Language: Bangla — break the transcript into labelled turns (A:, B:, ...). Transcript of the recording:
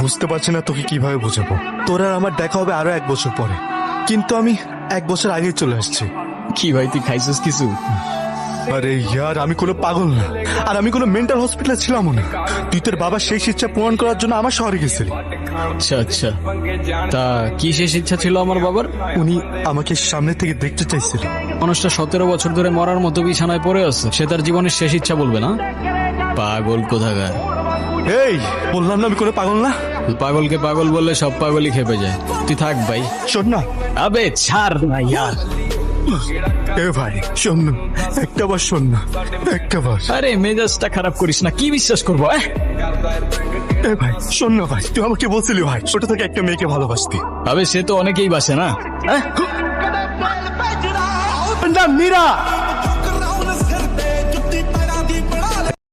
A: বুঝতে পারছি না তোকে কিভাবে বোঝাবো। তোর আর আমার দেখা হবে আরো 1 বছর পরে, কিন্তু আমি 1 বছর আগেই চলে আসছি।
B: কি ভাই তুই খাইছিস কিছু?
A: আরে ইয়ার, আমি কোনো পাগল না, আর আমি কোনো মেন্টাল হসপিটালে ছিলামও না। তুই তোর বাবার শেষ ইচ্ছা পূরণ করার জন্য আমার শহরে গেছিলি।
B: আচ্ছা আচ্ছা, তা কি শেষ ইচ্ছা ছিল আমার বাবার?
A: উনি আমাকে সামনে থেকে দেখতে চাইছিল।
B: মানুষটা 17 বছর ধরে মরার মতো বিছানায় পড়ে আছে, সে তার জীবনের শেষ ইচ্ছা বলবে না? পাগল কোথাকার।
A: এই বললাম না আমি কোনো পাগল না।
B: পাগলকে পাগল বললে সব পাগলই খেপে যায়। তুই থাক ভাই।
A: শোন না।
B: আবে ছাড় না ইয়ার।
A: এ ভাই শোন না, একটা বার শোন না, একটা বার।
B: আরে মেজাজটা খারাপ করিস না, কি বিশ্বাস করবো?
A: এ ভাই শোন না ভাই, তুই আমাকে বলছিলি ভাই ছোট থেকে একটা মেয়েকে ভালোবাসতি।
B: আবে সে তো অনেকেই বাসে না।
A: নাম মীরা।